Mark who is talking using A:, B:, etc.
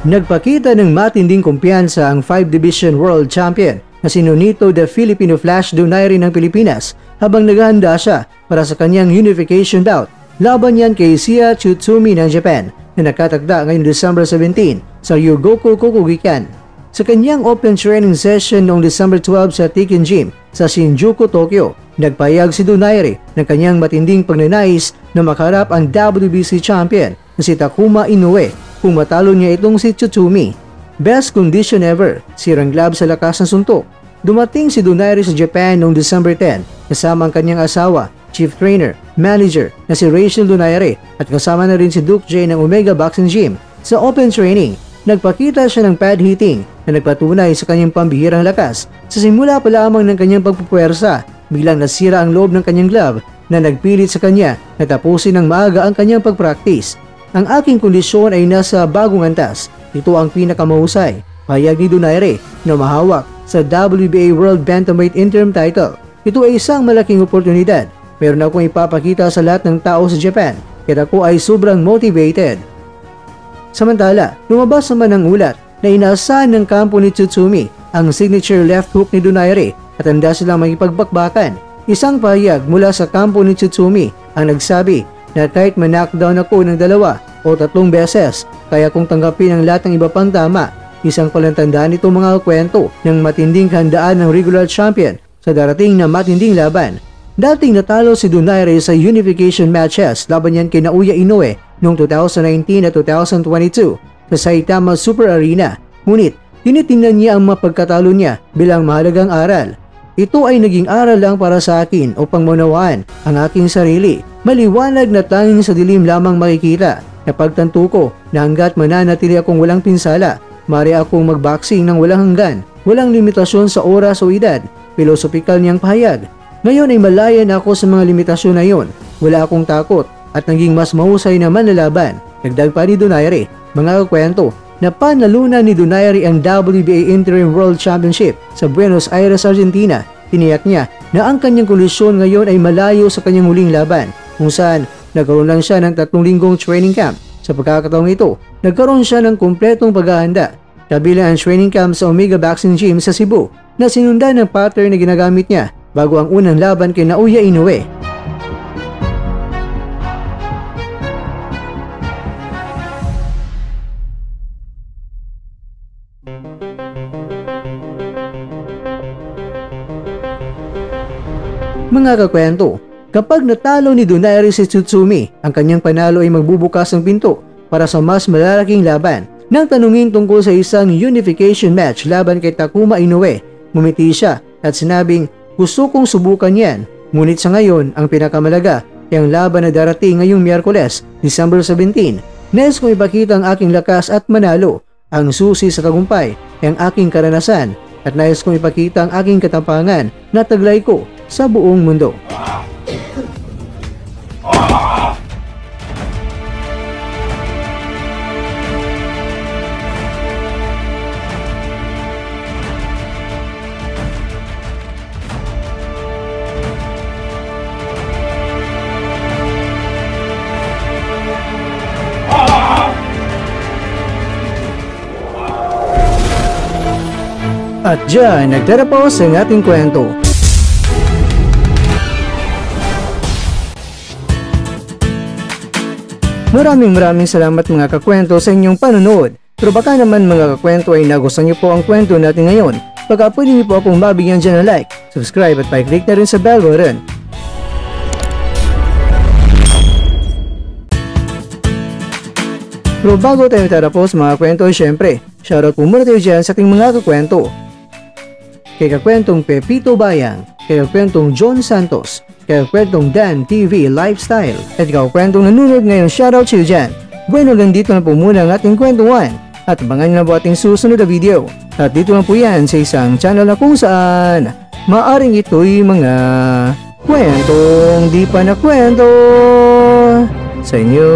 A: Nagpakita ng matinding kumpiyansa ang 5-division world champion na si Nonito the Filipino Flash Donaire ng Pilipinas habang naghahanda siya para sa kanyang unification bout. Laban yan kay Sia Tsutsumi ng Japan na nakatakda ngayong December 17 sa Ryogoku Kokugikan. Sa kanyang open training session noong December 12 sa Tiken Gym sa Shinjuku, Tokyo, nagpayag si Donaire ng kanyang matinding pagnanais na makarap ang WBC champion na si Takuma Inoue kung matalo niya itong si Tsutsumi. Best condition ever, sirang glove sa lakas ng suntok. Dumating si Donaire sa Japan noong December 10 kasama ang kanyang asawa, chief trainer, manager na si Rachel Donaire at kasama na rin si Duke J ng Omega Boxing Gym. Sa open training, nagpakita siya ng pad hitting na nagpatunay sa kanyang pambihirang lakas. Sa simula pa lamang ng kanyang pagpupuwersa, biglang nasira ang loob ng kanyang glove na nagpilit sa kanya na tapusin ng maaga ang kanyang pagpractice. Ang aking kondisyon ay nasa bagong antas. Ito ang pinakamahusay. Payag ni Donaire na mahawak sa WBA World Bantamweight Interim title. Ito ay isang malaking oportunidad. Meron akong ipapakita sa lahat ng tao sa Japan kaya ako ay sobrang motivated. Samantala, lumabas naman ang ulat na inaasahan ng kampo ni Tsutsumi ang signature left hook ni Donaire at handa silang makipagbakbakan. Isang pahayag mula sa kampo ni Tsutsumi ang nagsabi na kahit ma-knockdown ako ng 2 o 3 beses, kaya kong tanggapin ang lahat ng iba pang tama. Isang palantandaan ito mga kwento ng matinding handaan ng regular champion sa darating na matinding laban. Dating natalo si Donaire sa unification matches laban yan kay Naoya Inoue noong 2019 at 2022 sa Saitama Super Arena. Ngunit, tinitingnan niya ang mapagkatalo niya bilang mahalagang aral. Ito ay naging aral lang para sa akin upang maunawaan ang aking sarili. Maliwanag na tanging sa dilim lamang makikita. Napagtanto ko na hanggat mananatili akong walang pinsala, maaari akong magboxing ng walang hanggan, walang limitasyon sa oras o edad. Pilosopikal niyang pahayag. Ngayon ay malaya na ako sa mga limitasyon na iyon. Wala akong takot at naging mas mahusay na manlalaban. Dagdag pa ni Donaire, mga kwento, na panalunan ni Donaire ang WBA Interim World Championship sa Buenos Aires, Argentina. Tiniyak niya na ang kanyang kondisyon ngayon ay malayo sa kanyang huling laban, kung saan nagkaroon lang siya ng 3 linggong training camp. Sa pagkakataong ito, nagkaroon siya ng kumpletong paghahanda. Kabilang ang training camp sa Omega Boxing Gym sa Cebu na sinundan ng pattern na ginagamit niya bago ang unang laban kay Naoya Inoue. Mga kakwento, kapag natalo ni Donaire si Tsutsumi, ang kanyang panalo ay magbubukas ng pinto para sa mas malalaking laban. Nang tanungin tungkol sa isang unification match laban kay Takuma Inoue, ngumiti siya at sinabing, gusto kong subukan yan. Ngunit sa ngayon, ang pinakamalaga ay ang laban na darating ngayong Miyerkules, December 17. Nais kong ipakita ang aking lakas at manalo. Ang susi sa tagumpay ay ang aking karanasan at nais kong ipakita ang aking katapangan na taglay ko sa buong mundo. At dyan, nagtatapos ang ating kwento. Maraming salamat mga kakwento sa inyong panonood. Pero baka naman mga kakwento ay nagustuhan niyo po ang kwento natin ngayon. Baka pwede niyo po akong mabigyan dyan ng like, subscribe at pa-click na rin sa bell button. Pero bago tayo tatapos mga kwento, syempre, shoutout po muna tayo dyan sa ating mga kakwento. Kay kakwentong Pepito Bayang, kay kakwentong John Santos, kay kakwentong Dan TV Lifestyle, at kakwentong nanonood ngayon, shoutout sa iyo dyan. Bueno, dito na po muna ang ating kwentuhan at abangan nyo na po ating susunod na video. At dito lang po yan sa isang channel na kung saan maaring ito'y mga kwentong di pa na kwento sa inyo.